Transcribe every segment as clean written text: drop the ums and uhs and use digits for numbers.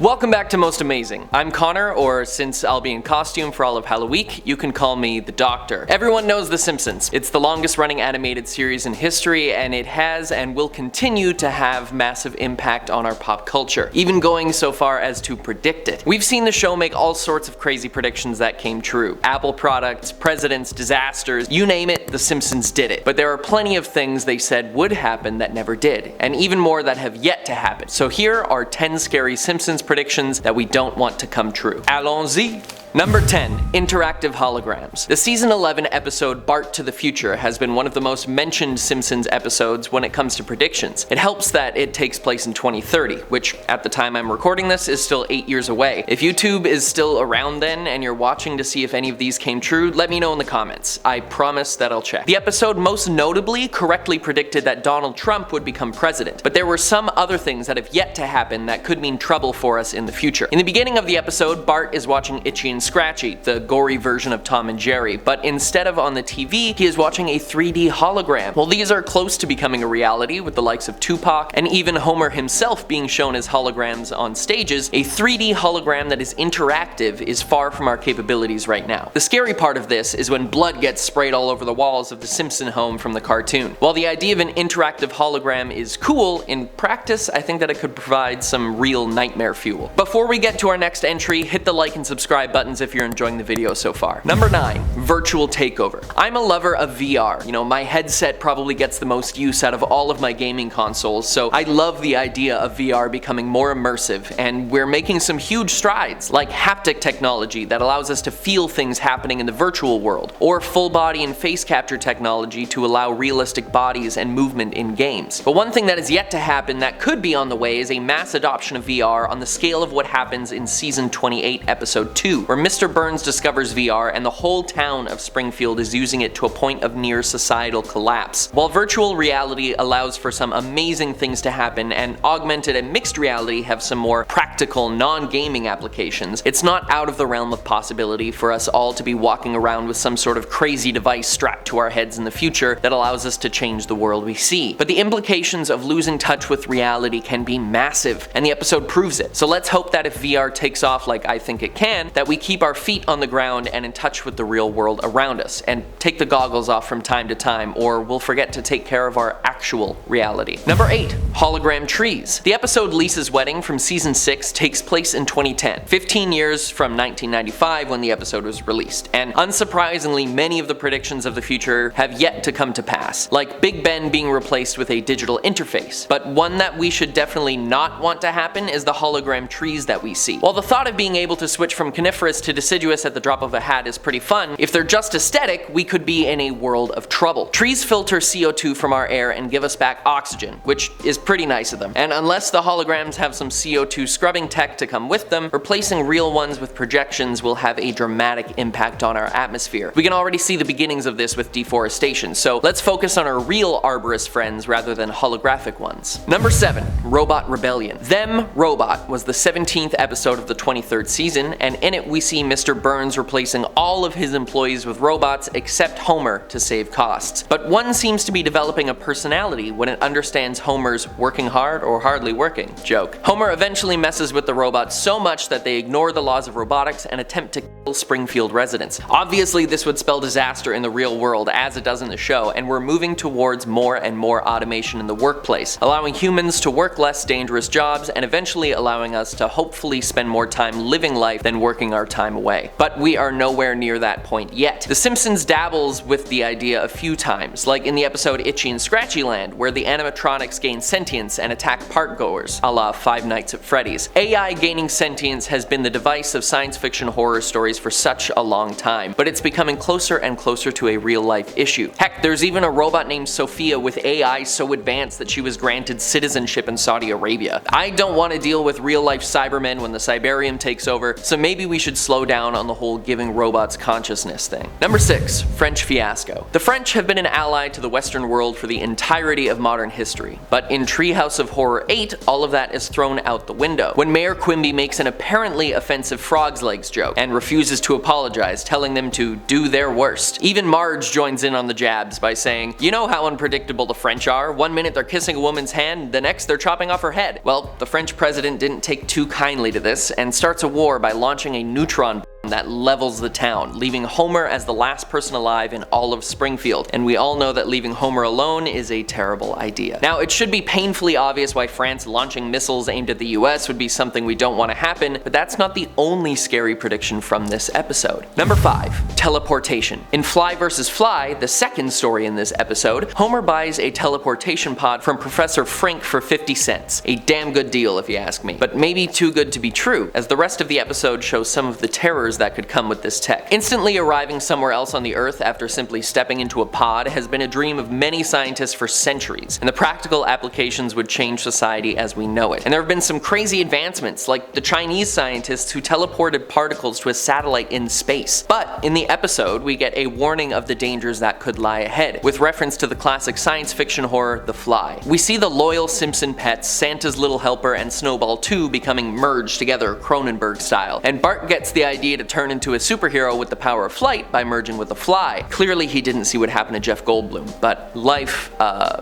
Welcome back to Most Amazing. I'm Connor, or since I'll be in costume for all of Halloween, you can call me the Doctor. Everyone knows The Simpsons. It's the longest running animated series in history, and it has and will continue to have massive impact on our pop culture, even going so far as to predict it. We've seen the show make all sorts of crazy predictions that came true. Apple products, presidents, disasters, you name it, The Simpsons did it. But there are plenty of things they said would happen that never did, and even more that have yet to happen. So here are 10 scary Simpsons predictions that we don't want to come true. Allons-y! Number 10. Interactive holograms. The season 11 episode Bart to the Future has been one of the most mentioned Simpsons episodes when it comes to predictions. It helps that it takes place in 2030, which at the time I'm recording this is still 8 years away. If YouTube is still around then and you're watching to see if any of these came true, let me know in the comments. I promise that I'll check. The episode most notably correctly predicted that Donald Trump would become president, but there were some other things that have yet to happen that could mean trouble for us in the future. In the beginning of the episode, Bart is watching Itchy and Scratchy, the gory version of Tom and Jerry, but instead of on the TV, he is watching a 3D hologram. Well, these are close to becoming a reality with the likes of Tupac and even Homer himself being shown as holograms on stages. A 3D hologram that is interactive is far from our capabilities right now. The scary part of this is when blood gets sprayed all over the walls of the Simpson home from the cartoon. While the idea of an interactive hologram is cool, in practice I think that it could provide some real nightmare fuel. Before we get to our next entry, hit the like and subscribe buttons if you're enjoying the video so far. Number 9. Virtual takeover. I'm a lover of VR. My headset probably gets the most use out of all of my gaming consoles, so I love the idea of VR becoming more immersive, and we're making some huge strides, like haptic technology that allows us to feel things happening in the virtual world, or full body and face capture technology to allow realistic bodies and movement in games. But one thing that is yet to happen that could be on the way is a mass adoption of VR on the scale of what happens in season 28 episode 2, where Mr. Burns discovers VR and the whole town of Springfield is using it to a point of near societal collapse. While virtual reality allows for some amazing things to happen and augmented and mixed reality have some more practical non-gaming applications, it's not out of the realm of possibility for us all to be walking around with some sort of crazy device strapped to our heads in the future that allows us to change the world we see. But the implications of losing touch with reality can be massive, and the episode proves it. So let's hope that if VR takes off like I think it can, that we keep our feet on the ground and in touch with the real world around us, and take the goggles off from time to time, or we'll forget to take care of our actual reality. Number 8. Hologram trees. The episode Lisa's Wedding from season 6 takes place in 2010, 15 years from 1995 when the episode was released, and unsurprisingly many of the predictions of the future have yet to come to pass, like Big Ben being replaced with a digital interface. But one that we should definitely not want to happen is the hologram trees that we see. While the thought of being able to switch from coniferous to deciduous at the drop of a hat is pretty fun, if they're just aesthetic, we could be in a world of trouble. Trees filter CO2 from our air and give us back oxygen, which is pretty nice of them. And unless the holograms have some CO2 scrubbing tech to come with them, replacing real ones with projections will have a dramatic impact on our atmosphere. We can already see the beginnings of this with deforestation, so let's focus on our real arborist friends rather than holographic ones. Number 7. Robot Rebellion. Them Robot was the 17th episode of the 23rd season, and in it we see Mr. Burns replacing all of his employees with robots except Homer to save costs. But one seems to be developing a personality when it understands Homer's working hard or hardly working joke. Homer eventually messes with the robots so much that they ignore the laws of robotics and attempt to kill Springfield residents. Obviously this would spell disaster in the real world as it does in the show, and we're moving towards more and more automation in the workplace, allowing humans to work less dangerous jobs and eventually allowing us to hopefully spend more time living life than working our time away. But we are nowhere near that point yet. The Simpsons dabbles with the idea a few times, like in the episode Itchy and Scratchy Land, where the animatronics gain sentience and attack parkgoers, a la Five Nights at Freddy's. AI gaining sentience has been the device of science fiction horror stories for such a long time, but it's becoming closer and closer to a real-life issue. Heck, there's even a robot named Sophia with AI so advanced that she was granted citizenship in Saudi Arabia. I don't want to deal with real-life Cybermen when the Cyberium takes over, so maybe we should slow down on the whole giving robots consciousness thing. Number 6. French fiasco. The French have been an ally to the Western world for the entirety of modern history, but in Treehouse of Horror 8, all of that is thrown out the window when Mayor Quimby makes an apparently offensive frog's legs joke and refuses to apologize, telling them to do their worst. Even Marge joins in on the jabs by saying, "You know how unpredictable the French are. One minute they're kissing a woman's hand, the next they're chopping off her head." Well, the French president didn't take too kindly to this and starts a war by launching a neutron bomb that levels the town, leaving Homer as the last person alive in all of Springfield. And we all know that leaving Homer alone is a terrible idea. Now, it should be painfully obvious why France launching missiles aimed at the US would be something we don't want to happen, but that's not the only scary prediction from this episode. Number 5. Teleportation. In Fly vs. Fly, the second story in this episode, Homer buys a teleportation pod from Professor Frink for 50 cents. A damn good deal if you ask me, but maybe too good to be true, as the rest of the episode shows some of the terrors that could come with this tech. Instantly arriving somewhere else on the Earth after simply stepping into a pod has been a dream of many scientists for centuries, and the practical applications would change society as we know it. And there have been some crazy advancements, like the Chinese scientists who teleported particles to a satellite in space. But in the episode, we get a warning of the dangers that could lie ahead, with reference to the classic science fiction horror, The Fly. We see the loyal Simpson pets, Santa's Little Helper, and Snowball 2 becoming merged together Cronenberg style, and Bart gets the idea to turn into a superhero with the power of flight by merging with the Fly. Clearly he didn't see what happened to Jeff Goldblum, but life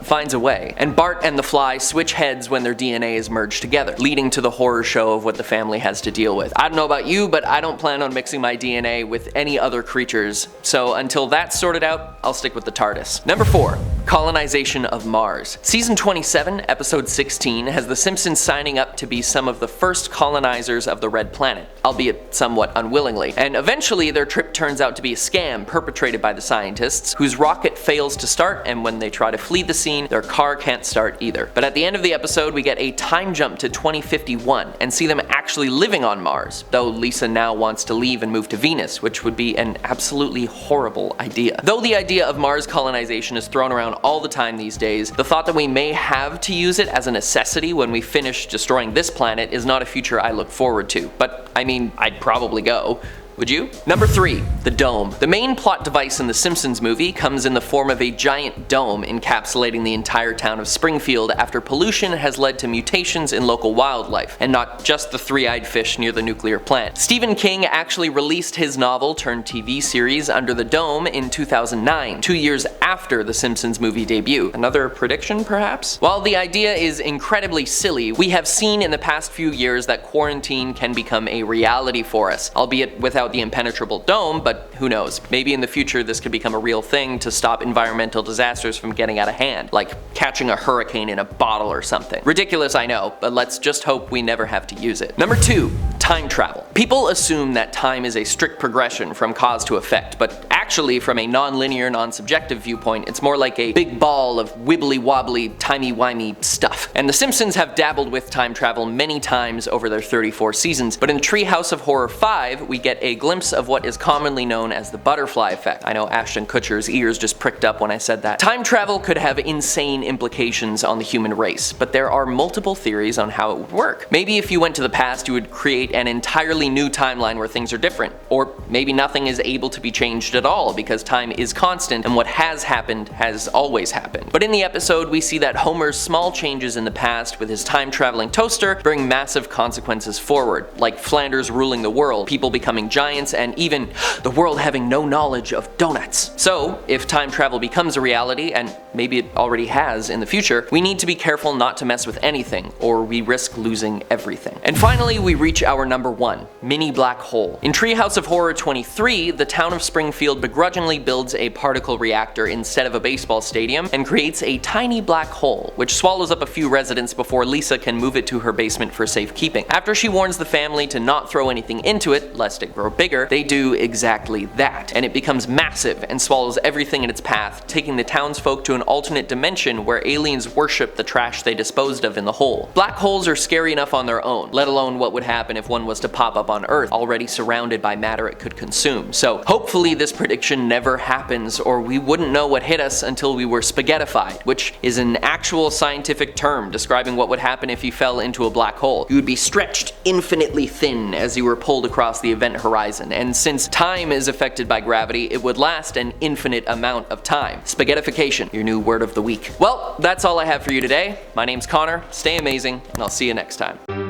finds a way. And Bart and the Fly switch heads when their DNA is merged together, leading to the horror show of what the family has to deal with. I don't know about you, but I don't plan on mixing my DNA with any other creatures, so until that's sorted out, I'll stick with the TARDIS. Number 4. Colonization of Mars. Season 27, episode 16, has the Simpsons signing up to be some of the first colonizers of the Red Planet, albeit somewhat unwillingly. And eventually their trip turns out to be a scam perpetrated by the scientists, whose rocket fails to start, and when they try to flee the scene, their car can't start either. But at the end of the episode, we get a time jump to 2051 and see them actually living on Mars, though Lisa now wants to leave and move to Venus, which would be an absolutely horrible idea. Though the idea of Mars colonization is thrown around all the time these days, the thought that we may have to use it as a necessity when we finish destroying this planet is not a future I look forward to. But I mean, I'd probably go. Would you? Number 3. The dome. The main plot device in the Simpsons movie comes in the form of a giant dome encapsulating the entire town of Springfield after pollution has led to mutations in local wildlife, and not just the three-eyed fish near the nuclear plant. Stephen King actually released his novel turned TV series Under the Dome in 2009, 2 years after the Simpsons movie debut. Another prediction, perhaps? While the idea is incredibly silly, we have seen in the past few years that quarantine can become a reality for us, albeit without the impenetrable dome, but who knows, maybe in the future this could become a real thing to stop environmental disasters from getting out of hand, like catching a hurricane in a bottle or something. Ridiculous, I know, but let's just hope we never have to use it. Number 2. Time travel. People assume that time is a strict progression from cause to effect, but actually from a non-linear, non-subjective viewpoint, it's more like a big ball of wibbly-wobbly, timey-wimey stuff. And the Simpsons have dabbled with time travel many times over their 34 seasons, but in Treehouse of Horror 5, we get a glimpse of what is commonly known as the butterfly effect. I know Ashton Kutcher's ears just pricked up when I said that. Time travel could have insane implications on the human race, but there are multiple theories on how it would work. Maybe if you went to the past, you would create an entirely new timeline where things are different, or maybe nothing is able to be changed at all because time is constant and what has happened has always happened. But in the episode, we see that Homer's small changes in the past with his time-traveling toaster bring massive consequences forward, like Flanders ruling the world, people becoming giants, and even the world having no knowledge of donuts. So, if time travel becomes a reality, and maybe it already has in the future, we need to be careful not to mess with anything, or we risk losing everything. And finally, we reach our number 1, mini black hole. In Treehouse of Horror 23, the town of Springfield begrudgingly builds a particle reactor instead of a baseball stadium and creates a tiny black hole, which swallows up a few residents before Lisa can move it to her basement for safekeeping. After she warns the family to not throw anything into it, lest it grow bigger, they do exactly that, and it becomes massive and swallows everything in its path, taking the townsfolk to an alternate dimension where aliens worship the trash they disposed of in the hole. Black holes are scary enough on their own, let alone what would happen if one was to pop up on Earth, already surrounded by matter it could consume. So hopefully this prediction prediction never happens, or we wouldn't know what hit us until we were spaghettified, which is an actual scientific term describing what would happen if you fell into a black hole. You would be stretched infinitely thin as you were pulled across the event horizon, and since time is affected by gravity, it would last an infinite amount of time. Spaghettification, your new word of the week. Well, that's all I have for you today. My name's Connor, stay amazing, and I'll see you next time.